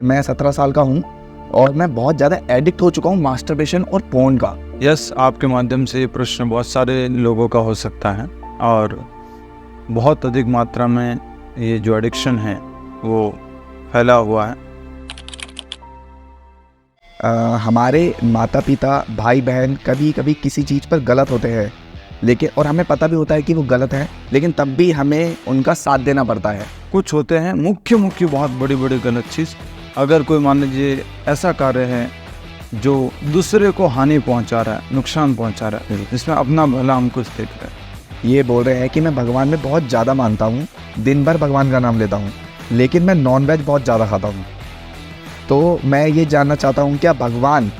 मैं 17 साल का हूँ और मैं बहुत ज़्यादा एडिक्ट हो चुका हूँ मास्टरबेशन और पोर्न का। यस, आपके माध्यम से ये प्रश्न बहुत सारे लोगों का हो सकता है और बहुत अधिक मात्रा में ये जो एडिक्शन है वो फैला हुआ है। हमारे माता पिता भाई बहन कभी कभी किसी चीज़ पर गलत होते हैं, लेकिन और हमें पता भी होता है कि वो गलत है, लेकिन तब भी हमें उनका साथ देना पड़ता है। कुछ होते हैं मुख्य बहुत बड़ी गलत चीज़। अगर कोई मान लीजिए ऐसा कार्य है जो दूसरे को हानि पहुंचा रहा है, नुकसान पहुंचा रहा है, जिसमें अपना भला हम कुछ देख रहे हैं। ये बोल रहे हैं कि मैं भगवान में बहुत ज़्यादा मानता हूँ, दिन भर भगवान का नाम लेता हूँ, लेकिन मैं नॉनवेज बहुत ज़्यादा खाता हूँ। तो मैं ये जानना चाहता हूँ, क्या भगवान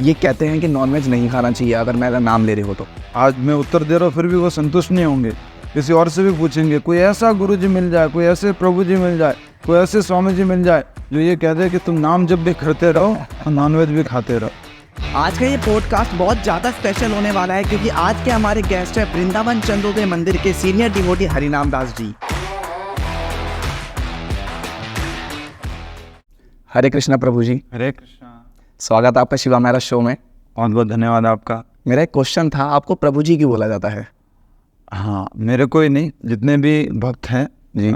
ये कहते हैं कि नॉनवेज नहीं खाना चाहिए अगर मेरा नाम ले रहे हो तो? आज मैं उत्तर दे रहा हूँ, फिर भी वो संतुष्ट नहीं होंगे। किसी और से भी पूछेंगे, कोई ऐसा गुरु जी मिल जाए, कोई ऐसे प्रभु जी मिल जाए, कोई ऐसे स्वामी जी मिल जाए जो ये कह दे कि तुम नाम जब भी करते रहो और नॉनवेज भी खाते रहो। आज का ये पॉडकास्ट बहुत ज़्यादा स्पेशल होने वाला है क्योंकि आज के हमारे गेस्ट है वृंदावन चंद्रोदय मंदिर के सीनियर डिवोटी हरिनाम दास जी। हरे कृष्णा प्रभु जी। हरे कृष्णा। स्वागत है आपका शिवा मेरा शो में। बहुत बहुत धन्यवाद आपका। मेरा एक क्वेश्चन था, आपको प्रभु जी क्यों बोला जाता है? हाँ, मेरे को ही नहीं, जितने भी भक्त हैं जी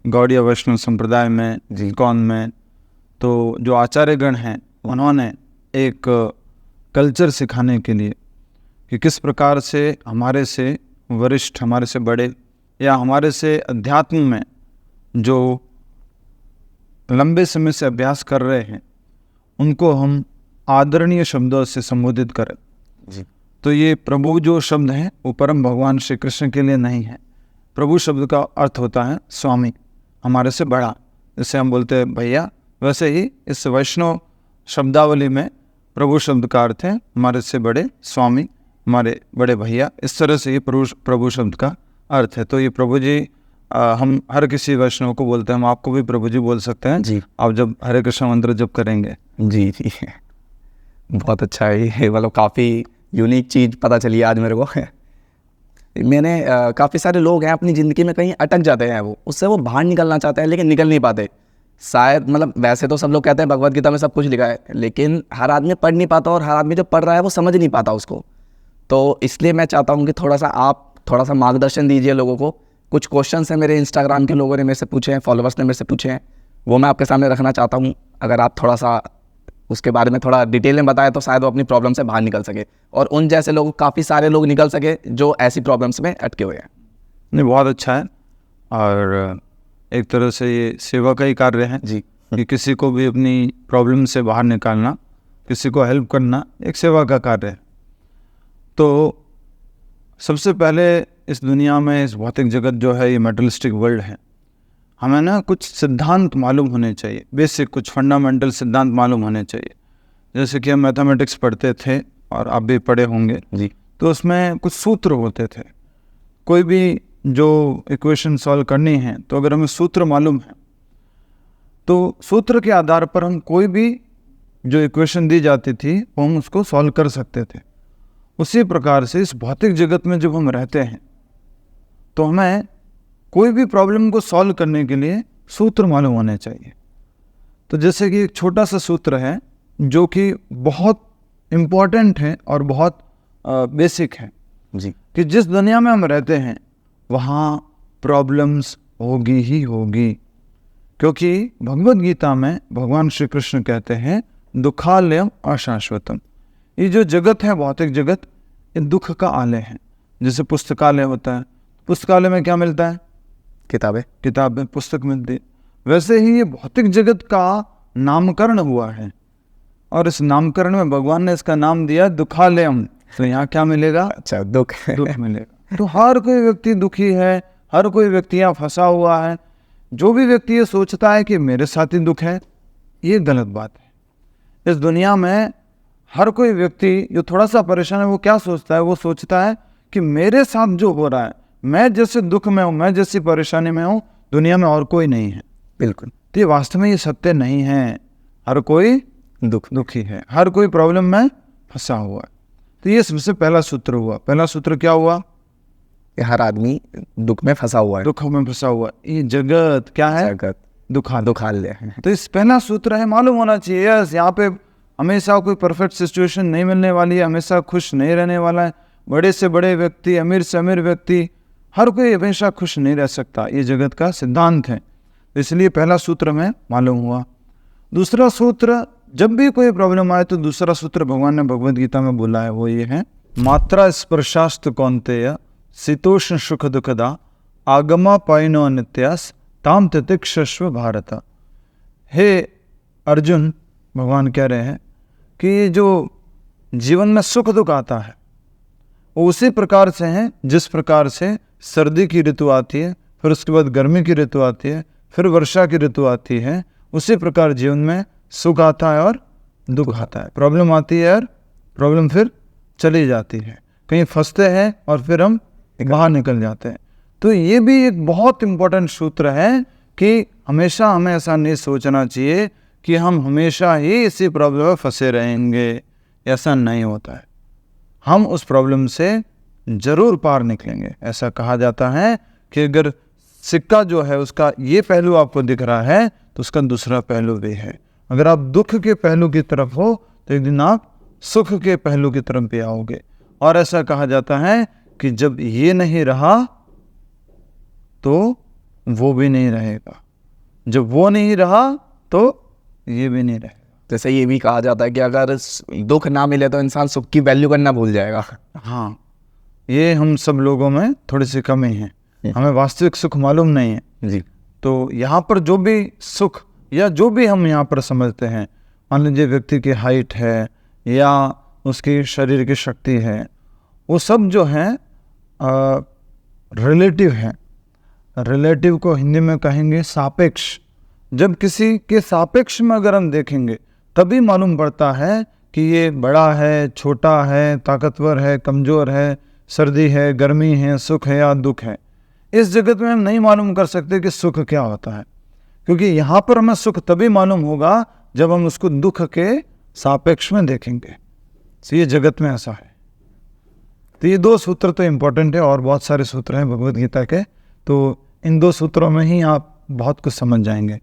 गौड़ीय वैष्णव संप्रदाय में, इस्कॉन में, तो जो आचार्यगण हैं उन्होंने एक कल्चर सिखाने के लिए कि किस प्रकार से हमारे से वरिष्ठ, हमारे से बड़े या हमारे से अध्यात्म में जो लंबे समय से अभ्यास कर रहे हैं उनको हम आदरणीय शब्दों से संबोधित करें। जी। तो ये प्रभु जो शब्द है वो परम भगवान श्री कृष्ण के लिए नहीं है। प्रभु शब्द का अर्थ होता है स्वामी, हमारे से बड़ा। जैसे हम बोलते हैं भैया, वैसे ही इस वैष्णव शब्दावली में प्रभु शब्द का अर्थ है हमारे से बड़े स्वामी, हमारे बड़े भैया। इस तरह से ये प्रभु शब्द का अर्थ है। तो ये प्रभु जी हम हर किसी वैष्णव को बोलते हैं, हम आपको भी प्रभु जी बोल सकते हैं जी। आप जब हरे कृष्ण मंत्र जब करेंगे। जी जी, बहुत अच्छा है ये, मतलब काफ़ी यूनिक चीज़ पता चली आज मेरे को। मैंने काफ़ी सारे लोग हैं अपनी ज़िंदगी में कहीं अटक जाते हैं, वो उससे वो बाहर निकलना चाहते हैं लेकिन निकल नहीं पाते। शायद मतलब वैसे तो सब लोग कहते हैं भगवत गीता में सब कुछ लिखा है, लेकिन हर आदमी पढ़ नहीं पाता और हर आदमी जो पढ़ रहा है वो समझ नहीं पाता उसको। तो इसलिए मैं चाहता हूँ कि आप थोड़ा सा मार्गदर्शन दीजिए लोगों को। कुछ क्वेश्चंस हैं मेरे इंस्टाग्राम के लोगों ने मेरे से पूछे हैं, फॉलोअर्स ने मेरे से पूछे हैं, वो मैं आपके सामने रखना चाहता हूँ। अगर आप थोड़ा सा उसके बारे में थोड़ा डिटेल में बताएं तो शायद वो अपनी प्रॉब्लम से बाहर निकल सके और उन जैसे लोग, काफ़ी सारे लोग निकल सके जो ऐसी प्रॉब्लम्स में अटके हुए हैं। नहीं, बहुत अच्छा है और एक तरह से ये सेवा का ही कार्य है जी। कि किसी को भी अपनी प्रॉब्लम से बाहर निकालना, किसी को हेल्प करना एक सेवा का कार्य है। तो सबसे पहले इस दुनिया में, इस भौतिक जगत जो है, ये मेटलिस्टिक वर्ल्ड है, हमें ना कुछ सिद्धांत मालूम होने चाहिए, बेसिक कुछ फंडामेंटल सिद्धांत मालूम होने चाहिए। जैसे कि हम मैथमेटिक्स पढ़ते थे और आप भी पढ़े होंगे जी। तो उसमें कुछ सूत्र होते थे। कोई भी जो इक्वेशन सॉल्व करनी है तो अगर हमें सूत्र मालूम है तो सूत्र के आधार पर हम कोई भी जो इक्वेशन दी जाती थी वो हम उसको सॉल्व कर सकते थे। उसी प्रकार से इस भौतिक जगत में जब हम रहते हैं तो हमें कोई भी प्रॉब्लम को सॉल्व करने के लिए सूत्र मालूम होने चाहिए। तो जैसे कि एक छोटा सा सूत्र है जो कि बहुत इम्पोर्टेंट है और बहुत बेसिक है जी। कि जिस दुनिया में हम रहते हैं वहाँ प्रॉब्लम्स होगी ही होगी, क्योंकि भगवत गीता में भगवान श्री कृष्ण कहते हैं दुखालयम अशाश्वतम। ये जो जगत है, भौतिक जगत, ये दुख का आलय है। जैसे पुस्तकालय होता है, पुस्तकालय में क्या मिलता है? किताबें, पुस्तक मिलती है। वैसे ही ये भौतिक जगत का नामकरण हुआ है और इस नामकरण में भगवान ने इसका नाम दिया दुखालयम। तो यहाँ क्या मिलेगा? अच्छा, दुख मिलेगा। तो हर कोई व्यक्ति दुखी है, हर कोई व्यक्ति यहाँ फंसा हुआ है। जो भी व्यक्ति ये सोचता है कि मेरे साथ ही दुख है, ये गलत बात है। इस दुनिया में हर कोई व्यक्ति जो थोड़ा सा परेशान है वो क्या सोचता है? वो सोचता है कि मेरे साथ जो हो रहा है, मैं जैसे दुख में हूँ, मैं जैसी परेशानी में हूँ, दुनिया में और कोई नहीं है। बिल्कुल। तो ये वास्तव में ये सत्य नहीं है। हर कोई दुखी है, हर कोई प्रॉब्लम में फंसा हुआ है। तो ये सबसे पहला सूत्र हुआ। पहला सूत्र क्या हुआ? कि हर आदमी दुख में फंसा हुआ है। दुखों में फंसा हुआ। ये जगत क्या है? जगत दुखा ले। तो इस पहला सूत्र है, मालूम होना चाहिए यस यहाँ पे हमेशा कोई परफेक्ट सिचुएशन नहीं मिलने वाली है, हमेशा खुश नहीं रहने वाला है। बड़े से बड़े व्यक्ति, अमीर से अमीर व्यक्ति, हर कोई हमेशा खुश नहीं रह सकता, ये जगत का सिद्धांत है। इसलिए पहला सूत्र हमें मालूम हुआ। दूसरा सूत्र, जब भी कोई प्रॉब्लम आए तो दूसरा सूत्र भगवान ने भगवद गीता में बोला है, वो ये है, मात्रा स्पर्शास्त कौन्तेय शीतोष्ण सुख दुखदा आगमा पाइनो नित्यास ताम तितिक्षस्व भारत। हे अर्जुन, भगवान कह रहे हैं कि जो जीवन में सुख दुख आता है वो उसी प्रकार से है जिस प्रकार से सर्दी की ऋतु आती है, फिर उसके बाद गर्मी की ऋतु आती है, फिर वर्षा की ऋतु आती है, उसी प्रकार जीवन में सुख आता है और दुख आता है। प्रॉब्लम आती है और प्रॉब्लम फिर चली जाती है, कहीं फंसते हैं और फिर हम बाहर निकल जाते हैं। तो ये भी एक बहुत इम्पोर्टेंट सूत्र है कि हमेशा हमें ऐसा नहीं सोचना चाहिए कि हम हमेशा ही इसी प्रॉब्लम में फंसे रहेंगे, ऐसा नहीं होता है। हम उस प्रॉब्लम से ज़रूर पार निकलेंगे। ऐसा कहा जाता है कि अगर सिक्का जो है उसका ये पहलू आपको दिख रहा है तो उसका दूसरा पहलू भी है। अगर आप दुख के पहलू की तरफ हो तो एक दिन आप सुख के पहलू की तरफ भी आओगे। और ऐसा कहा जाता है कि जब ये नहीं रहा तो वो भी नहीं रहेगा, जब वो नहीं रहा तो ये भी नहीं रहेगा। जैसे ये भी कहा जाता है कि अगर दुख ना मिले तो इंसान सुख की वैल्यू करना भूल जाएगा। हाँ, ये हम सब लोगों में थोड़ी सी कमी है, हमें वास्तविक सुख मालूम नहीं है जी। तो यहाँ पर जो भी सुख या जो भी हम यहाँ पर समझते हैं, मान लीजिए व्यक्ति की हाइट है या उसकी शरीर की शक्ति है, वो सब जो है रिलेटिव है। रिलेटिव को हिंदी में कहेंगे सापेक्ष। जब किसी के सापेक्ष में अगर हम देखेंगे तभी मालूम पड़ता है कि ये बड़ा है, छोटा है, ताकतवर है, कमज़ोर है, सर्दी है, गर्मी है, सुख है या दुख है। इस जगत में हम नहीं मालूम कर सकते कि सुख क्या होता है, क्योंकि यहाँ पर हमें सुख तभी मालूम होगा जब हम उसको दुख के सापेक्ष में देखेंगे। तो ये जगत में ऐसा है। तो ये दो सूत्र तो इम्पोर्टेंट है, और बहुत सारे सूत्र हैं भगवद गीता के, तो इन दो सूत्रों में ही आप बहुत कुछ समझ जाएंगे।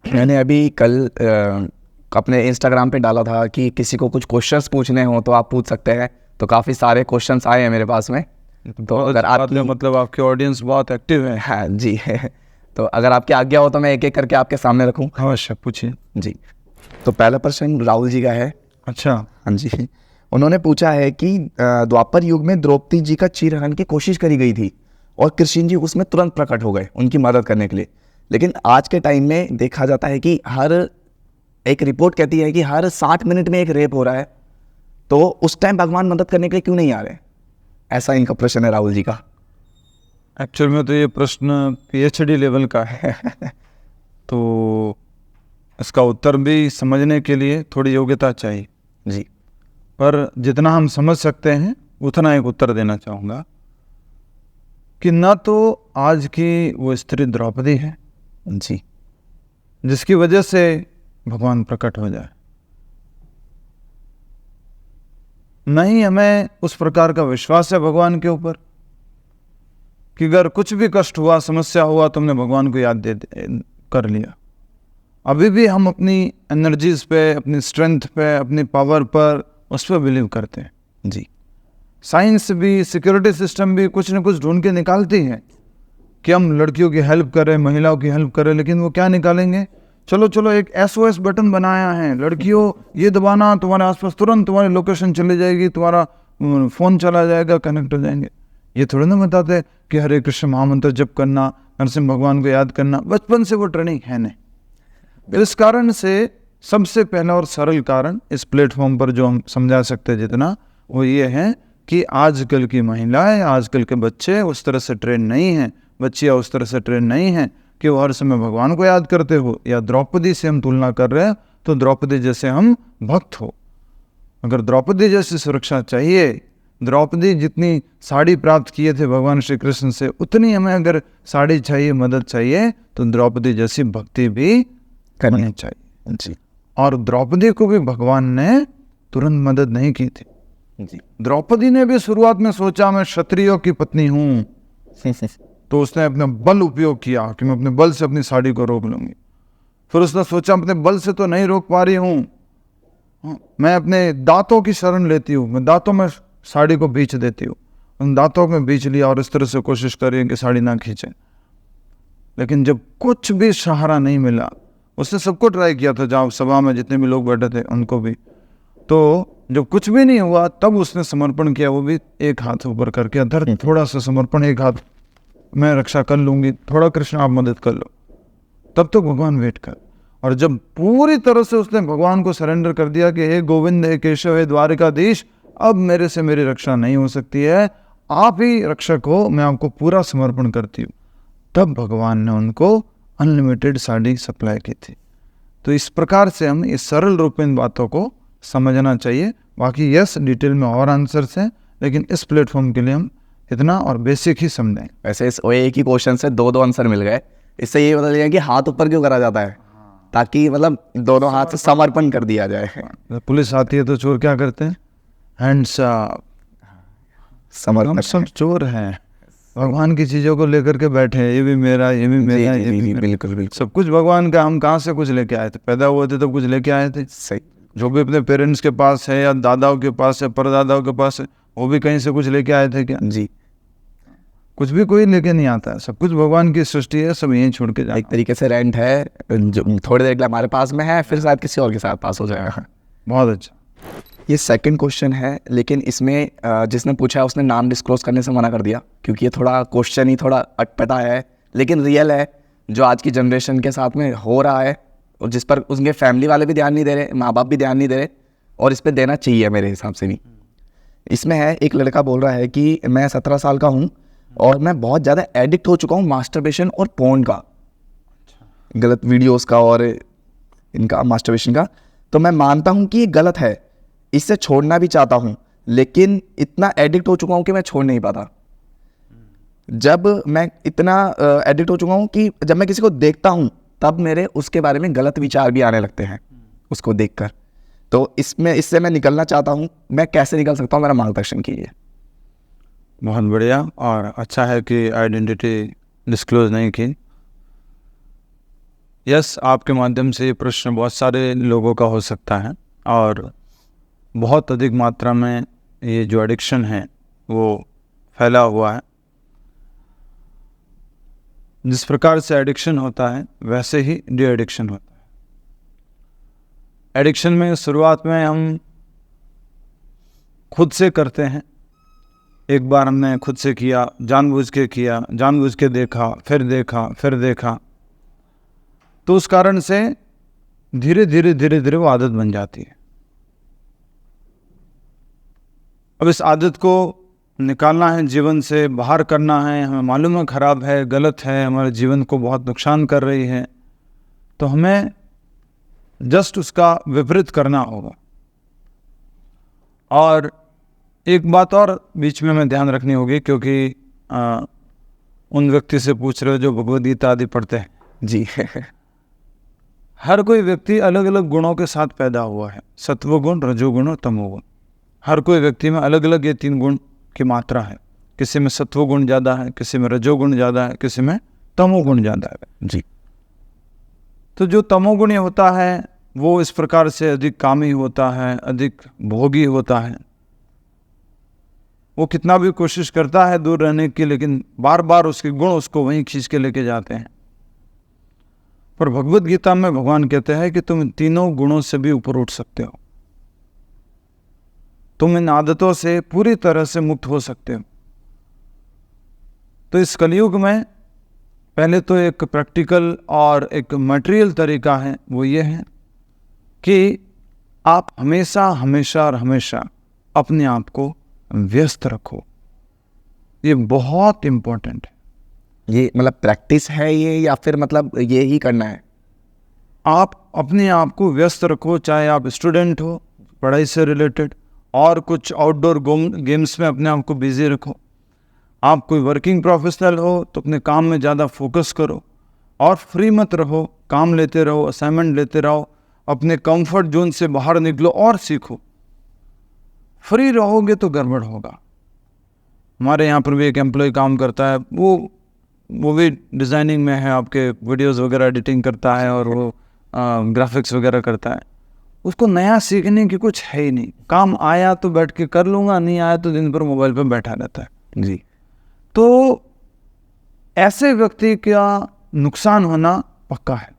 मैंने अभी कल अपने इंस्टाग्राम पे डाला था कि किसी को कुछ क्वेश्चंस पूछने हो तो आप पूछ सकते हैं, तो काफ़ी सारे क्वेश्चंस आए हैं मेरे पास में। तो अगर आपकी मतलब आपकी ऑडियंस बहुत एक्टिव है। हाँ जी तो अगर आपकी आज्ञा हो तो मैं एक एक करके आपके सामने रखूं। अवश्य, पूछिए जी। तो पहला प्रश्न राहुल जी का है। अच्छा, हाँ जी। उन्होंने पूछा है कि द्वापर युग में द्रौपदी जी का चीरहरण की कोशिश करी गई थी और कृष्ण जी उसमें तुरंत प्रकट हो गए उनकी मदद करने के लिए, लेकिन आज के टाइम में देखा जाता है कि एक रिपोर्ट कहती है कि हर 60 मिनट में एक रेप हो रहा है, तो उस टाइम भगवान मदद करने के लिए क्यों नहीं आ रहे? ऐसा इनका प्रश्न है राहुल जी का। एक्चुअल में तो ये प्रश्न PhD लेवल का है तो इसका उत्तर भी समझने के लिए थोड़ी योग्यता चाहिए जी। पर जितना हम समझ सकते हैं उतना एक उत्तर देना चाहूँगा कि ना तो आज की वो स्त्री द्रौपदी है जी, जिसकी वजह से भगवान प्रकट हो जाए, नहीं हमें उस प्रकार का विश्वास है भगवान के ऊपर कि अगर कुछ भी कष्ट हुआ, समस्या हुआ, तो हमने भगवान को याद कर लिया। अभी भी हम अपनी एनर्जीज पे, अपनी स्ट्रेंथ पे, अपनी पावर पर, उस पर बिलीव करते हैं जी। साइंस भी, सिक्योरिटी सिस्टम भी कुछ न कुछ ढूंढ के निकालती है कि हम लड़कियों की हेल्प करें, महिलाओं की हेल्प करें, लेकिन वो क्या निकालेंगे? चलो एक SOS बटन बनाया है, लड़कियों ये दबाना, तुम्हारे आसपास तुरंत तुम्हारी लोकेशन चली जाएगी, तुम्हारा फ़ोन चला जाएगा, कनेक्ट हो जाएंगे। ये थोड़ा ना बताते कि हरे कृष्ण महामंत्र जप करना, नरसिंह भगवान को याद करना। बचपन से वो ट्रेनिंग है नहीं। इस कारण से सबसे पहला और सरल कारण इस प्लेटफॉर्म पर जो हम समझा सकते हैं जितना, वो ये है कि आजकल की महिलाएं, आजकल के बच्चे उस तरह से ट्रेन नहीं हैं, बच्चियाँ उस तरह से ट्रेन नहीं हैं कि वो हर समय भगवान को याद करते हो। या द्रौपदी से हम तुलना कर रहे हैं तो द्रौपदी जैसे हम भक्त हो। अगर द्रौपदी जैसी सुरक्षा चाहिए, द्रौपदी जितनी साड़ी प्राप्त किए थे भगवान श्री कृष्ण से, उतनी हमें अगर साड़ी चाहिए, मदद चाहिए, तो द्रौपदी जैसी भक्ति भी करनी चाहिए जी। और द्रौपदी को भी भगवान ने तुरंत मदद नहीं की थी जी। द्रौपदी ने भी शुरुआत में सोचा मैं क्षत्रियों की पत्नी हूँ, तो उसने अपना बल उपयोग किया कि मैं अपने बल से अपनी साड़ी को रोक लूँगी। फिर उसने सोचा अपने बल से तो नहीं रोक पा रही हूँ, मैं अपने दांतों की शरण लेती हूँ, मैं दांतों में साड़ी को बीच देती हूँ। उन दांतों में बीच लिया और इस तरह से कोशिश करी कि साड़ी ना खींचे। लेकिन जब कुछ भी सहारा नहीं मिला, उसने सबको ट्राई किया था, जहाँ सभा में जितने भी लोग बैठे थे उनको भी, तो जब कुछ भी नहीं हुआ तब उसने समर्पण किया, वो भी एक हाथ ऊपर करके, अधर थोड़ा सा समर्पण, एक हाथ मैं रक्षा कर लूँगी, थोड़ा कृष्ण आप मदद कर लो, तब तो भगवान वेट कर। और जब पूरी तरह से उसने भगवान को सरेंडर कर दिया कि हे गोविंद, हे केशव, हे द्वारिकाधीश, अब मेरे से मेरी रक्षा नहीं हो सकती है, आप ही रक्षक हो, मैं आपको पूरा समर्पण करती हूँ, तब भगवान ने उनको अनलिमिटेड साड़ी सप्लाई की थी। तो इस प्रकार से हम इस सरल रूप में इन बातों को समझना चाहिए। बाकी यस, डिटेल में और आंसर्स हैं, लेकिन इस प्लेटफॉर्म के लिए हम इतना और बेसिक ही समझें। वैसे इस एक ही क्वेश्चन से दो आंसर मिल गए। इससे ये बता दिया कि हाथ ऊपर क्यों करा जाता है, ताकि मतलब दोनों हाथ से समर्पण कर दिया जाए। पुलिस आती है तो चोर क्या करते हैं, हैंड्स अप, समर्पण। हम सब चोर हैं, भगवान की चीज़ों को लेकर के बैठे हैं, ये भी मेरा, ये भी मेरा, ये भी मेरा। बिल्कुल बिल्कुल सब कुछ भगवान का। हम कहाँ से कुछ लेके आए थे, पैदा हुए थे तब कुछ लेके आए थे। सही। जो भी अपने पेरेंट्स के पास है या दादाओं के पास है, परदादाओं के पास है, वो भी कहीं से कुछ लेके आए थे क्या? जी, कुछ भी कोई लेके नहीं आता है, सब कुछ भगवान की सृष्टि है, सब यहीं छोड़ के एक जाए। तरीके से रेंट है जो थोड़ी देर के लिए हमारे पास में है, फिर शायद किसी और के साथ पास हो जाएगा। बहुत अच्छा। ये सेकंड क्वेश्चन है, लेकिन इसमें जिसने पूछा है उसने नाम डिस्क्लोज करने से मना कर दिया, क्योंकि ये थोड़ा क्वेश्चन ही थोड़ा अटपटा है, लेकिन रियल है, जो आज की जनरेशन के साथ में हो रहा है, और जिस पर उनके फैमिली वाले भी ध्यान नहीं दे रहे, माँ बाप भी ध्यान नहीं दे रहे, और इस पर देना चाहिए मेरे हिसाब से भी। इसमें है, एक लड़का बोल रहा है कि मैं 17 साल का हूँ और मैं बहुत ज़्यादा एडिक्ट हो चुका हूँ मास्टरबेशन और पोर्न का, गलत वीडियोस का और इनका मास्टरबेशन का। तो मैं मानता हूँ कि ये गलत है, इससे छोड़ना भी चाहता हूँ, लेकिन इतना एडिक्ट हो चुका हूँ कि मैं छोड़ नहीं पाता। जब मैं इतना एडिक्ट हो चुका हूँ कि जब मैं किसी को देखता हूँ तब मेरे उसके बारे में गलत विचार भी आने लगते हैं उसको देखकर। तो इससे मैं निकलना चाहता हूँ, मैं कैसे निकल सकता हूँ, मेरा मार्गदर्शन कीजिए। बहुत बढ़िया, और अच्छा है कि आइडेंटिटी डिस्क्लोज नहीं की। यस, आपके माध्यम से ये प्रश्न बहुत सारे लोगों का हो सकता है, और बहुत अधिक मात्रा में ये जो एडिक्शन है वो फैला हुआ है। जिस प्रकार से एडिक्शन होता है वैसे ही डी एडिक्शन होता है। एडिक्शन में शुरुआत में हम खुद से करते हैं, एक बार हमने खुद से किया, जानबूझ के किया, जानबूझ के देखा, फिर देखा, फिर देखा, तो उस कारण से धीरे धीरे वो आदत बन जाती है। अब इस आदत को निकालना है, जीवन से बाहर करना है, हमें मालूम है खराब है, गलत है, हमारे जीवन को बहुत नुकसान कर रही है, तो हमें जस्ट उसका विपरीत करना होगा। और एक बात और बीच में हमें ध्यान रखनी होगी, क्योंकि उन व्यक्ति से पूछ रहे हो जो भगवद गीता आदि पढ़ते हैं। जी हर कोई व्यक्ति अलग अलग गुणों के साथ पैदा हुआ है, सत्वगुण, रजोगुण और तमोगुण। हर कोई व्यक्ति में अलग अलग ये 3 गुण की मात्रा है। किसी में सत्वगुण ज़्यादा है, किसी में रजोगुण ज़्यादा है, किसी में तमोगुण ज़्यादा है। जी। तो जो तमोगुणी होता है वो इस प्रकार से अधिक कामी होता है, अधिक भोगी होता है। वो कितना भी कोशिश करता है दूर रहने की, लेकिन बार बार उसके गुण उसको वहीं खींच के लेके जाते हैं। पर भगवद गीता में भगवान कहते हैं कि तुम इन तीनों गुणों से भी ऊपर उठ सकते हो, तुम इन आदतों से पूरी तरह से मुक्त हो सकते हो। तो इस कलयुग में पहले तो एक प्रैक्टिकल और एक मटेरियल तरीका है, वो ये है कि आप हमेशा हमेशा और हमेशा अपने आप को व्यस्त रखो। ये बहुत इम्पोर्टेंट है। ये मतलब प्रैक्टिस है ये, या फिर मतलब ये ही करना है? आप अपने आप को व्यस्त रखो, चाहे आप स्टूडेंट हो, पढ़ाई से रिलेटेड, और कुछ आउटडोर गेम्स में अपने आप को बिजी रखो। आप कोई वर्किंग प्रोफेशनल हो तो अपने काम में ज़्यादा फोकस करो, और फ्री मत रहो, काम लेते रहो, असाइनमेंट लेते रहो, अपने कंफर्ट जोन से बाहर निकलो और सीखो। फ्री रहोगे तो गड़बड़ होगा। हमारे यहाँ पर भी एक एम्प्लॉय काम करता है, वो वो भी डिज़ाइनिंग में है, आपके वीडियोस वगैरह एडिटिंग करता है और वो ग्राफिक्स वगैरह करता है, उसको नया सीखने की कुछ है ही नहीं। काम आया तो बैठ के कर लूँगा, नहीं आया तो दिन भर मोबाइल पे बैठा रहता है। जी। तो ऐसे व्यक्ति का नुकसान होना पक्का है।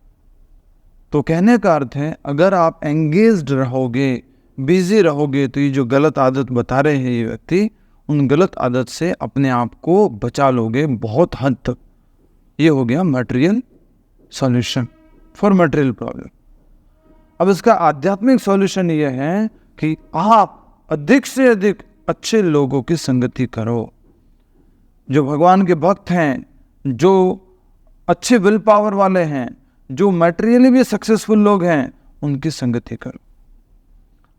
तो कहने का अर्थ है, अगर आप एंगेज्ड रहोगे, बिजी रहोगे, तो ये जो गलत आदत बता रहे हैं ये व्यक्ति, उन गलत आदत से अपने आप को बचा लोगे बहुत हद तक। ये हो गया material solution for material problem. अब इसका आध्यात्मिक सॉल्यूशन ये है कि आप अधिक से अधिक अच्छे लोगों की संगति करो, जो भगवान के भक्त हैं, जो अच्छे विल पावर वाले हैं, जो मटेरियली भी सक्सेसफुल लोग हैं, उनकी संगति करो।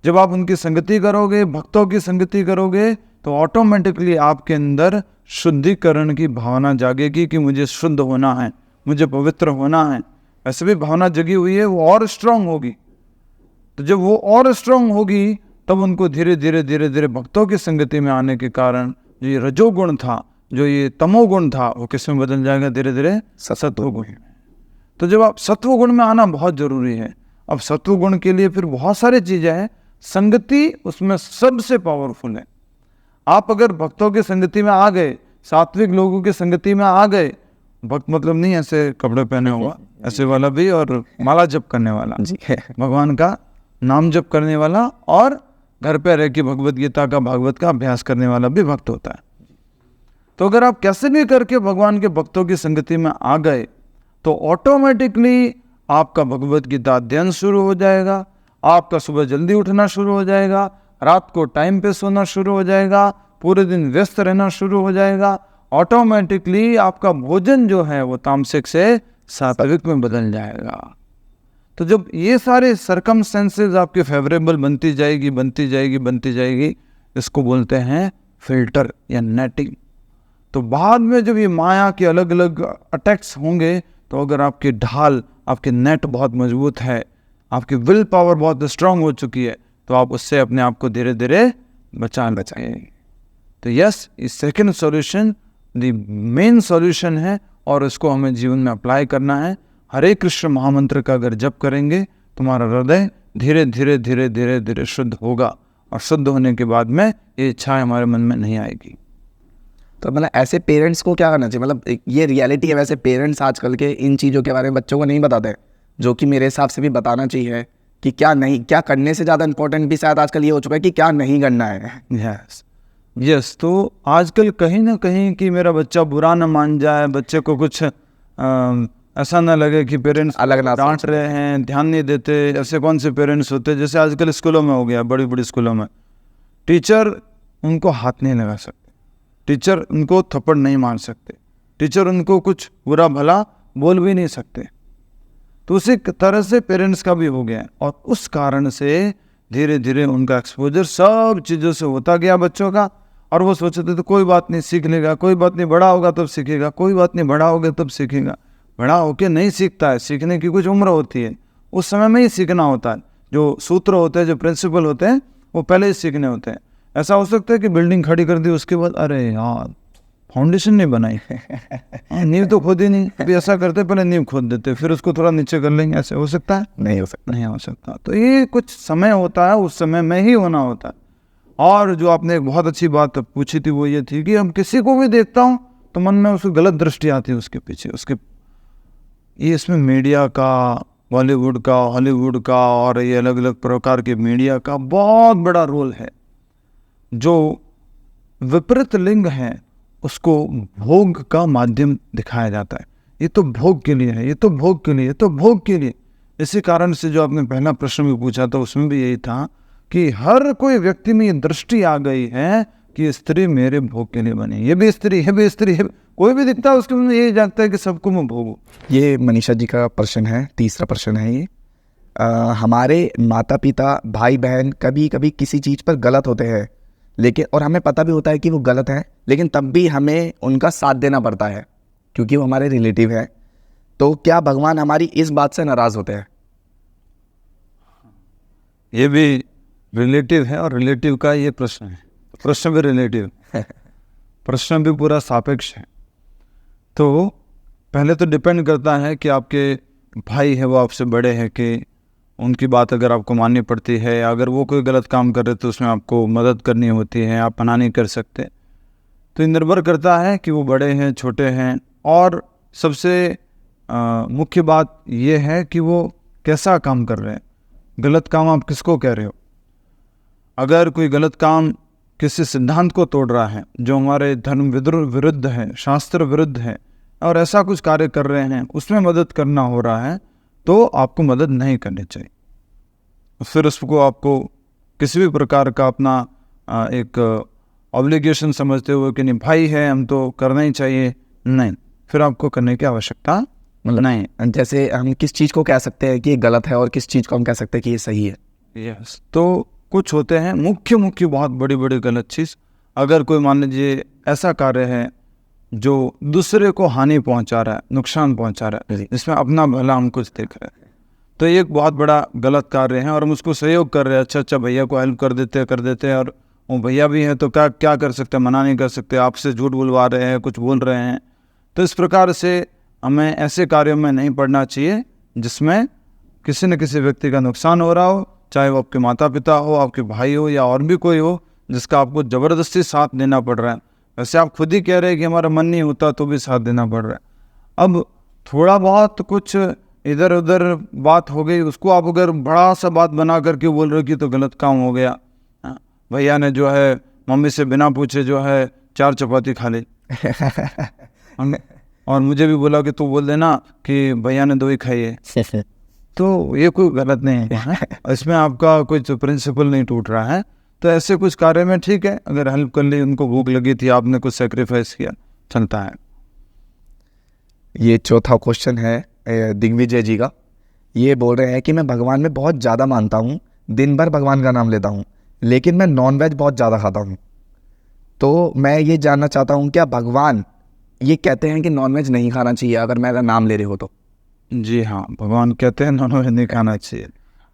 जब आप उनकी संगति करोगे, भक्तों की संगति करोगे, तो ऑटोमेटिकली आपके अंदर शुद्धिकरण की भावना जागेगी कि मुझे शुद्ध होना है, मुझे पवित्र होना है। वैसे भी भावना जगी हुई है, वो और स्ट्रांग होगी। तो जब वो और स्ट्रांग होगी, तब उनको धीरे धीरे धीरे धीरे भक्तों की संगति में आने के कारण जो ये रजोगुण था, जो ये तमोगुण था, वो किस में बदल जाएगा? धीरे धीरे सत्वगुण। तो जब आप सत्वगुण में आना बहुत जरूरी है। अब सत्वगुण के लिए फिर बहुत सारी चीजें हैं, संगति उसमें सबसे पावरफुल है। आप अगर भक्तों की संगति में आ गए, सात्विक लोगों की संगति में आ गए, भक्त मतलब नहीं ऐसे कपड़े पहने हुआ, ऐसे वाला भी, और माला जप करने वाला, जी। भगवान का नाम जप करने वाला, और घर पे रह के भगवत गीता का, भागवत का अभ्यास करने वाला भी भक्त होता है। तो अगर आप कैसे भी करके भगवान के भक्तों की संगति में आ गए, तो ऑटोमेटिकली आपका भगवत गीता अध्ययन शुरू हो जाएगा, आपका सुबह जल्दी उठना शुरू हो जाएगा, रात को टाइम पे सोना शुरू हो जाएगा, पूरे दिन व्यस्त रहना शुरू हो जाएगा। ऑटोमेटिकली आपका भोजन जो है वो तामसिक से सात्विक में बदल जाएगा। तो जब ये सारे सर्कमस्टेंसेस आपके फेवरेबल बनती जाएगी, बनती जाएगी, बनती जाएगी, इसको बोलते हैं फिल्टर या नेटिंग। तो बाद में जब ये माया के अलग अलग अटैक्स होंगे, तो अगर आपकी ढाल, आपके नेट बहुत मजबूत है, आपकी विल पावर बहुत स्ट्रांग हो चुकी है, तो आप उससे अपने आप को धीरे धीरे बचाएंगे। तो यस, इस second solution the main solution है, और इसको हमें जीवन में अप्लाई करना है। हरे कृष्ण महामंत्र का अगर जप करेंगे, तुम्हारा हृदय धीरे धीरे धीरे धीरे धीरे शुद्ध होगा, और शुद्ध होने के बाद में ये इच्छाएं हमारे मन में नहीं आएगी। तो मतलब ऐसे पेरेंट्स को क्या करना चाहिए? मतलब ये रियलिटी है, वैसे पेरेंट्स आजकल के इन चीज़ों के बारे में बच्चों को नहीं बताते, जो कि मेरे हिसाब से भी बताना चाहिए कि क्या करने से ज़्यादा इम्पोर्टेंट भी शायद आजकल ये हो चुका है कि क्या नहीं करना है। यस। तो आजकल कहीं ना कहीं कि मेरा बच्चा बुरा ना मान जाए, बच्चे को कुछ ऐसा ना लगे कि पेरेंट्स अलग ना डांट रहे हैं, ध्यान नहीं देते। ऐसे कौन से पेरेंट्स होते हैं, जैसे आजकल स्कूलों में हो गया, बड़ी बड़ी स्कूलों में टीचर उनको हाथ नहीं लगा सकते, टीचर उनको थप्पड़ नहीं मार सकते, टीचर उनको कुछ बुरा भला बोल भी नहीं सकते। तो उसी तरह से पेरेंट्स का भी हो गया, और उस कारण से धीरे धीरे उनका एक्सपोजर सब चीज़ों से होता गया बच्चों का, और वो सोचते थे कोई बात नहीं, सीख लेगा, कोई बात नहीं, बड़ा होगा तब सीखेगा, कोई बात नहीं, बड़ा होगा तब सीखेगा। बड़ा होके नहीं सीखता है, सीखने की कुछ उम्र होती है, उस समय में ही सीखना होता है। जो सूत्र होते हैं, जो प्रिंसिपल होते हैं, वो पहले ही सीखने होते हैं। ऐसा हो सकता है कि बिल्डिंग खड़ी कर दी, उसके बाद अरे यार फाउंडेशन नहीं बनाई, नींव तो खोदी नहीं, अभी ऐसा करते पहले नींव खोद देते, फिर उसको थोड़ा नीचे कर लेंगे। ऐसे हो सकता है? नहीं हो सकता। नहीं हो सकता। तो ये कुछ समय होता है, उस समय में ही होना होता है। और जो आपने एक बहुत अच्छी बात पूछी थी, वो ये थी कि हम किसी को भी देखता हूँ तो मन में उसको गलत दृष्टि आती है उसके पीछे, उसके ये इसमें मीडिया का, बॉलीवुड का, हॉलीवुड का, और ये अलग अलग प्रकार के मीडिया का बहुत बड़ा रोल है। जो विपरीत लिंग है उसको भोग का माध्यम दिखाया जाता है। ये तो भोग के लिए है, ये तो भोग के लिए, ये तो भोग के लिए। इसी कारण से जो आपने पहला प्रश्न भी पूछा था, उसमें भी यही था कि हर कोई व्यक्ति में ये दृष्टि आ गई है कि स्त्री मेरे भोग के लिए बनी, ये भी स्त्री, ये भी स्त्री, कोई भी दिखता है उसके मन में यही जागता है कि सबको मैं भोगूं। ये मनीषा जी का प्रश्न है, तीसरा प्रश्न है ये। हमारे माता पिता, भाई बहन कभी कभी किसी चीज़ पर गलत होते हैं, लेकिन और हमें पता भी होता है कि वो गलत है, लेकिन तब भी हमें उनका साथ देना पड़ता है क्योंकि वो हमारे रिलेटिव है। तो क्या भगवान हमारी इस बात से नाराज़ होते हैं? ये भी रिलेटिव है, और रिलेटिव का ये प्रश्न है, प्रश्न भी रिलेटिव प्रश्न भी पूरा सापेक्ष है। तो पहले तो डिपेंड करता है कि आपके भाई है वो आपसे बड़े हैं कि उनकी बात अगर आपको माननी पड़ती है, अगर वो कोई गलत काम कर रहे तो उसमें आपको मदद करनी होती है, आप मना नहीं कर सकते। तो ये निर्भर करता है कि वो बड़े हैं छोटे हैं, और सबसे मुख्य बात ये है कि वो कैसा काम कर रहे हैं। गलत काम आप किसको कह रहे हो? अगर कोई गलत काम किसी सिद्धांत को तोड़ रहा है जो हमारे धर्म विरुद्ध है, शास्त्र विरुद्ध है, और ऐसा कुछ कार्य कर रहे हैं उसमें मदद करना हो रहा है, तो आपको मदद नहीं करनी चाहिए। फिर उसको आपको किसी भी प्रकार का अपना एक ऑब्लिगेशन समझते हुए कि नहीं भाई है हम तो करना ही चाहिए, नहीं, फिर आपको करने की आवश्यकता नहीं। जैसे हम किस चीज़ को कह सकते हैं कि ये गलत है और किस चीज़ को हम कह सकते हैं कि ये सही है? यस, तो कुछ होते हैं मुख्य बहुत बड़ी गलत चीज़। अगर कोई मान लीजिए ऐसा कार्य है जो दूसरे को हानि पहुंचा रहा है, नुकसान पहुंचा रहा है, जिसमें अपना भला हम कुछ देख रहे हैं, तो ये एक बहुत बड़ा गलत कार्य है और हम उसको सहयोग कर रहे हैं। अच्छा भैया को हेल्प कर देते हैं, और वो भैया भी हैं तो क्या कर सकते हैं, मना नहीं कर सकते, आपसे झूठ बुलवा रहे हैं, कुछ बोल रहे हैं। तो इस प्रकार से हमें ऐसे कार्यों में नहीं पड़ना चाहिए जिसमें किसी न किसी व्यक्ति का नुकसान हो रहा हो, चाहे वो आपके माता पिता हो, आपके भाई हो, या और भी कोई हो जिसका आपको ज़बरदस्ती साथ देना पड़ रहा है। वैसे आप खुद ही कह रहे हैं कि हमारा मन नहीं होता तो भी साथ देना पड़ रहा है। अब थोड़ा बहुत कुछ इधर उधर बात हो गई, उसको आप अगर बड़ा सा बात बना करके बोल रहे हो कि तो गलत काम हो गया। भैया ने जो है मम्मी से बिना पूछे जो है 4 चपाती खा ली और मुझे भी बोला कि तू बोल देना कि भैया ने 2 ही खाई है, तो ये कोई गलत नहीं है। इसमें आपका कुछ प्रिंसिपल नहीं टूट रहा है। तो ऐसे कुछ कार्य में ठीक है, अगर हेल्प कर ली, उनको भूख लगी थी, आपने कुछ सेक्रीफाइस किया, चलता है। ये चौथा क्वेश्चन है दिग्विजय जी का। ये बोल रहे हैं कि मैं भगवान में बहुत ज़्यादा मानता हूँ, दिन भर भगवान का नाम लेता हूँ, लेकिन मैं नॉनवेज बहुत ज़्यादा खाता हूँ। तो मैं ये जानना चाहता हूँ क्या भगवान ये कहते हैं कि नॉनवेज नहीं खाना चाहिए अगर मेरा नाम ले रहे हो तो? जी हाँ, भगवान कहते हैं नॉनवेज नहीं खाना चाहिए।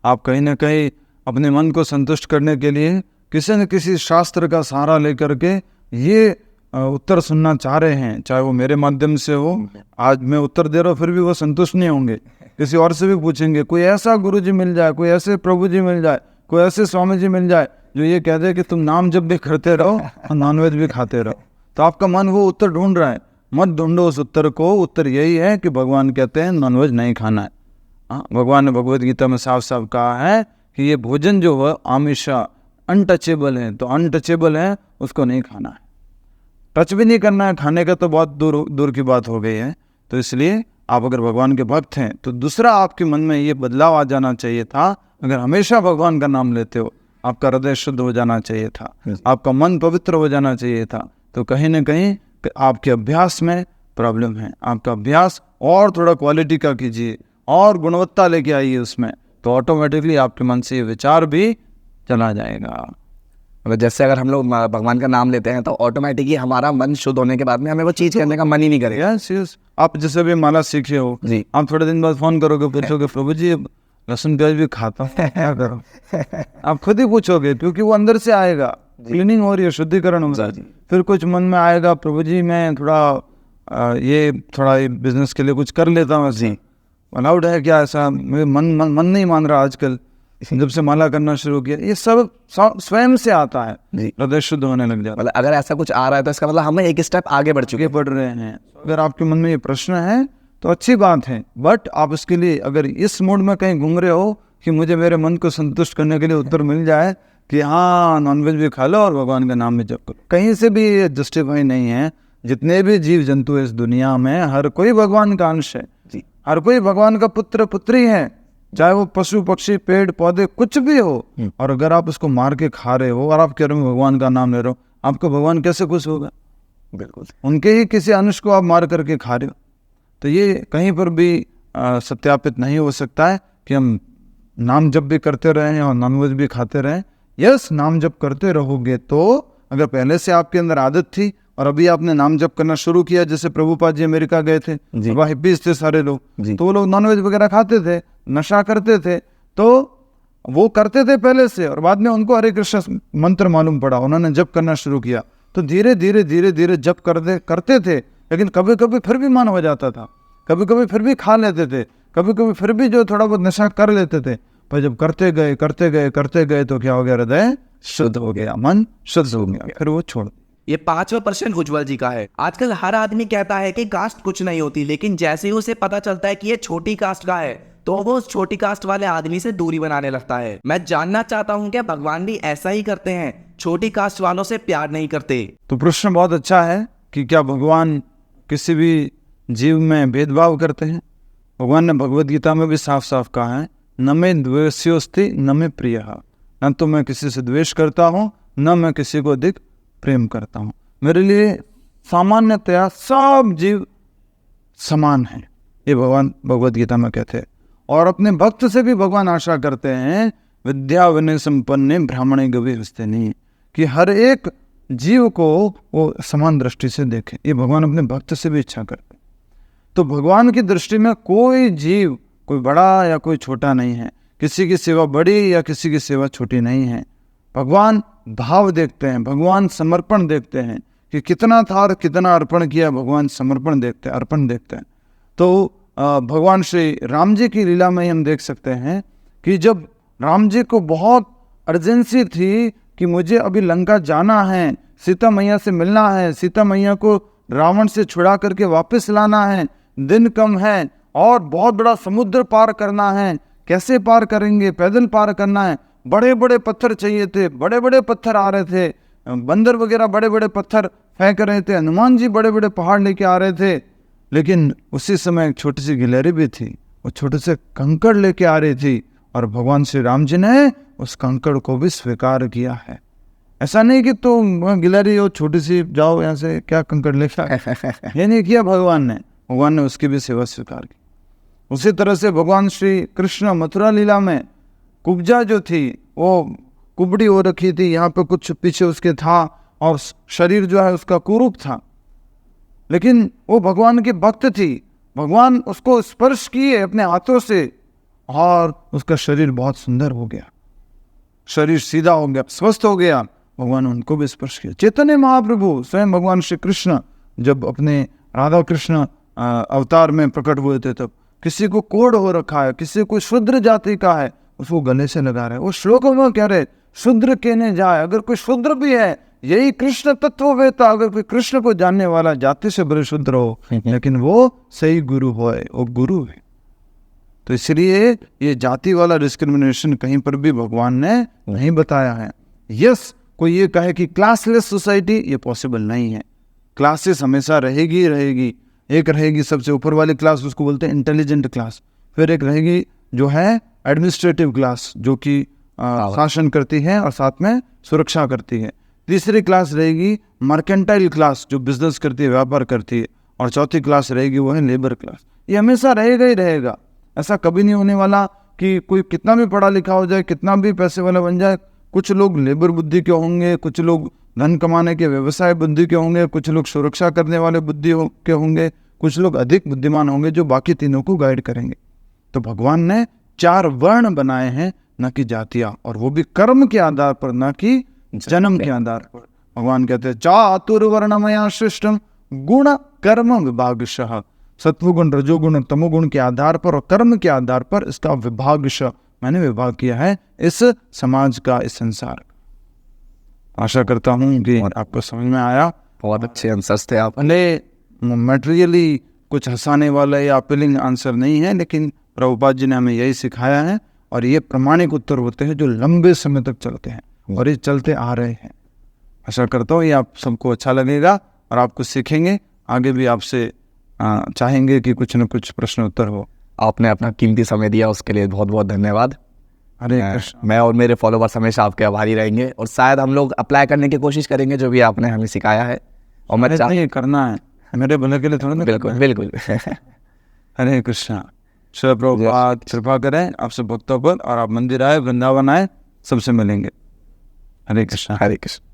आप कहीं ना कहीं अपने मन को संतुष्ट करने के लिए किसी न किसी शास्त्र का सहारा लेकर के ये उत्तर सुनना चाह रहे हैं, चाहे वो मेरे माध्यम से हो। आज मैं उत्तर दे रहा हूँ फिर भी वो संतुष्ट नहीं होंगे, किसी और से भी पूछेंगे। कोई ऐसा गुरु जी मिल जाए, कोई ऐसे प्रभु जी मिल जाए, कोई ऐसे स्वामी जी मिल जाए जो ये कह दे कि तुम नाम जब भी करते रहो और नॉनवेज भी खाते रहो, तो आपका मन वो उत्तर ढूंढ रहा है। मत ढूंढो उस उत्तर को। उत्तर यही है कि भगवान कहते हैं नॉनवेज नहीं खाना है। हाँ, भगवान ने भगवद गीता में साफ साफ कहा है कि ये भोजन जो है आमिषा अनटचेबल है, तो अनटचेबल है उसको नहीं खाना है, टच भी नहीं करना है। खाने का तो बहुत दूर की बात हो गई है। तो इसलिए आप अगर भगवान के भक्त हैं तो दूसरा आपके मन में ये बदलाव आ जाना चाहिए था। अगर हमेशा भगवान का नाम लेते हो, आपका हृदय शुद्ध हो जाना चाहिए था, आपका मन पवित्र हो जाना चाहिए था। तो कहीं ना कहीं आपके अभ्यास में प्रॉब्लम है। आपका अभ्यास और थोड़ा क्वालिटी का कीजिए और गुणवत्ता लेके आइए उसमें, तो ऑटोमेटिकली आपके मन से ये विचार भी चला जाएगा। मतलब जैसे अगर हम लोग भगवान का नाम लेते हैं तो ऑटोमेटिकली हमारा मन शुद्ध होने के बाद में हमें वो चीज़ करने का मन ही नहीं करेगा। यस, आप जैसे भी माला सीखे हो जी, आप थोड़े दिन बाद फोन करोगे, पूछोगे प्रभु जी लहसुन प्याज भी खाता हूँ, क्या करो? आप खुद ही पूछोगे, क्योंकि वो अंदर से आएगा। क्लीनिंग हो रही है, शुद्धिकरण हो रहा है। फिर कुछ मन में आएगा, प्रभु जी मैं थोड़ा ये बिजनेस के लिए कुछ कर लेता हूँ। जी, अलाउड है क्या ऐसा? मेरे मन नहीं मान रहा आजकल, जब से माला करना शुरू किया। ये सब स्वयं से आता है, हृदय शुद्ध होने लग जाता है। मतलब अगर ऐसा कुछ आ रहा है तो इसका मतलब हमें एक स्टेप आगे बढ़ चुके बढ़ रहे हैं। अगर आपके मन में ये प्रश्न है तो अच्छी बात है, बट आप इसके लिए अगर इस मोड में कहीं घूम रहे हो कि मुझे मेरे मन को संतुष्ट करने के लिए उत्तर मिल जाए कि हाँ नॉनवेज भी खा लो और भगवान का नाम भी जप करो, कहीं से भी ये जस्टिफाई नहीं है। जितने भी जीव जंतु इस दुनिया में, हर कोई भगवान का अंश है। हर कोई भगवान का पुत्र पुत्री है, चाहे वो पशु पक्षी पेड़ पौधे कुछ भी हो। और अगर आप उसको मार के खा रहे हो और आप कह रहे हो भगवान का नाम ले रहे हो, आपको भगवान कैसे खुश होगा? बिल्कुल, उनके ही किसी अंश को आप मार करके खा रहे हो। तो ये कहीं पर भी सत्यापित नहीं हो सकता है कि हम नाम जप भी करते रहें और नॉनवेज भी खाते रहें। यस, नाम जप करते रहोगे तो, अगर पहले से आपके अंदर आदत थी और अभी आपने नाम जप करना शुरू किया, जैसे प्रभुपाद जी अमेरिका गए थे, वहाँ हिप्पीज थे सारे लोग, तो वो लोग नॉनवेज वगैरह खाते थे, नशा करते थे, तो वो करते थे पहले से, और बाद में उनको हरे कृष्ण मंत्र मालूम पड़ा, उन्होंने जप करना शुरू किया, तो धीरे धीरे जप करते थे। लेकिन कभी कभी फिर भी मन हो जाता था, कभी कभी फिर भी खा लेते थे, कभी कभी फिर भी जो थोड़ा बहुत नशा कर लेते थे, पर जब करते गए तो क्या हो गया, हृदय शुद्ध हो गया, मन शुद्ध हो गया, फिर वो छोड़। ये 5वां प्रश्न उज्जवल जी का है। आजकल हर आदमी कहता है कि कास्ट कुछ नहीं होती, लेकिन जैसे ही उसे पता चलता है कि ये छोटी कास्ट का है तो वो उस छोटी कास्ट वाले आदमी से दूरी बनाने लगता है। मैं जानना चाहता हूँ कि भगवान भी ऐसा ही करते हैं, छोटी कास्ट वालों से प्यार नहीं करते? तो प्रश्न बहुत अच्छा है कि क्या भगवान किसी भी जीव में भेदभाव करते हैं? भगवान ने भगवद गीता में भी साफ साफ कहा है, न मैं द्वेष्योस्ति न मैं प्रिय, न तो मैं किसी से द्वेष करता हूँ न मैं किसी को अधिक प्रेम करता हूँ। मेरे लिए सामान्यतया सब जीव समान हैं, ये भगवान भगवद गीता में कहते हैं। और अपने भक्त से भी भगवान आशा करते हैं, विद्या विनय संपन्ने ब्राह्मणे गवे हस्तिनी, कि हर एक जीव को वो समान दृष्टि से देखे। ये भगवान अपने भक्त से भी इच्छा करते हैं। तो भगवान की दृष्टि में कोई जीव कोई बड़ा या कोई छोटा नहीं है, किसी की सेवा बड़ी या किसी की सेवा छोटी नहीं है। भगवान भाव देखते हैं, भगवान समर्पण देखते हैं कि कितना था और कितना अर्पण किया, भगवान समर्पण देखते हैं, अर्पण देखते हैं। तो भगवान श्री राम जी की लीला में हम देख सकते हैं कि जब राम जी को बहुत अर्जेंसी थी कि मुझे अभी लंका जाना है, सीता मैया से मिलना है, सीता मैया को रावण से छुड़ा करके वापस लाना है, दिन कम है और बहुत बड़ा समुद्र पार करना है, कैसे पार करेंगे, पैदल पार करना है, बड़े बड़े पत्थर चाहिए थे, बड़े बड़े पत्थर आ रहे थे, बंदर वगैरह बड़े बड़े पत्थर फेंक रहे थे, हनुमान जी बड़े बड़े पहाड़ लेके आ रहे थे। लेकिन उसी समय एक छोटी सी गिलहरी भी थी, वो छोटे से कंकड़ लेके आ रही थी और भगवान श्री राम जी ने उस कंकड़ को भी स्वीकार किया है। ऐसा नहीं कि तुम गिलहरी हो छोटी सी, जाओ यहाँ से, क्या कंकड़ लेके ये नहीं किया भगवान ने उसकी भी सेवा स्वीकार की। उसी तरह से भगवान श्री कृष्ण मथुरा लीला में कुब्जा जो थी वो कुबड़ी हो रखी थी, यहाँ पे कुछ पीछे उसके था और शरीर जो है उसका कुरूप था, लेकिन वो भगवान की भक्त थी। भगवान उसको स्पर्श किए अपने हाथों से और उसका शरीर बहुत सुंदर हो गया, शरीर सीधा हो गया, स्वस्थ हो गया। भगवान ने उनको भी स्पर्श किया। चैतन्य महाप्रभु स्वयं भगवान श्री कृष्ण जब अपने राधा कृष्ण अवतार में प्रकट हुए थे, तब किसी को कोढ़ हो रखा है, किसी को शूद्र जाति का है, उसको गले से लगा रहे। वो श्लोक में कह रहे शूद्र कहने जाए, अगर कोई शूद्र भी है यही कृष्ण तत्व वेता, अगर कोई कृष्ण को जानने वाला जाति से बड़े शूद्र हो लेकिन वो सही गुरु हो, वो गुरु है। तो इसलिए ये जाति वाला डिस्क्रिमिनेशन कहीं पर भी भगवान ने नहीं बताया है। यस, कोई ये कहे कि क्लासलेस सोसाइटी, ये पॉसिबल नहीं है। क्लासेस हमेशा रहेगी रहेगी। एक रहेगी सबसे ऊपर वाली क्लास, उसको बोलते हैं इंटेलिजेंट क्लास, फिर एक रहेगी जो है एडमिनिस्ट्रेटिव क्लास, जो कि शासन करती है और साथ में सुरक्षा करती है। तीसरी क्लास रहेगी मर्केंटाइल क्लास, जो बिजनेस करती है, व्यापार करती है, और चौथी क्लास रहेगी वो है लेबर क्लास। ये हमेशा रहेगा ही रहेगा। ऐसा कभी नहीं होने वाला कि कोई कितना भी पढ़ा लिखा हो जाए, कितना भी पैसे वाला बन जाए, कुछ लोग लेबर बुद्धि के होंगे, कुछ लोग धन कमाने के व्यवसाय बुद्धि के होंगे, कुछ लोग सुरक्षा करने वाले बुद्धि के होंगे, कुछ लोग अधिक बुद्धिमान होंगे जो बाकी तीनों को गाइड करेंगे। तो भगवान ने 4 वर्ण बनाए हैं, न कि जातियां, और वो भी कर्म के आधार पर, न कि जन्म के आधार पर। भगवान कहते हैं चातुर्वर्णमया सृष्टम गुण कर्म विभागशः, सत्वगुण रजोगुण तमोगुण के आधार पर और कर्म के आधार पर इसका विभागशः, मैंने विभाग किया है इस समाज का, इस संसार का। आशा करता हूँ कि आपको समझ में आया। बहुत अच्छे आंसर्स थे आप। भले मटेरियली कुछ हंसाने वाला या अपीलिंग आंसर नहीं है, लेकिन प्रभुपाद जी ने हमें यही सिखाया है और ये प्रमाणिक उत्तर होते हैं जो लंबे समय तक चलते हैं और ये चलते आ रहे हैं। आशा करता हूँ ये आप सबको अच्छा लगेगा और आप कुछ सीखेंगे। आगे भी आपसे चाहेंगे कि कुछ न कुछ प्रश्न उत्तर हो। आपने अपना कीमती समय दिया, उसके लिए बहुत बहुत धन्यवाद। हरे कृष्ण। मैं और मेरे फॉलोवर्स हमेशा आपके आभारी रहेंगे और शायद हम लोग अप्लाई करने की कोशिश करेंगे जो भी आपने हमें सिखाया है। और मैं नहीं करना है, मेरे भले के लिए थोड़ा ना। बिल्कुल बिल्कुल। हरे कृष्ण। श्री प्रभुपाद कृपा करें आपसे भक्तों पर, और आप मंदिर आए, वृंदावन आए, सबसे मिलेंगे। हरे कृष्ण। हरे कृष्ण।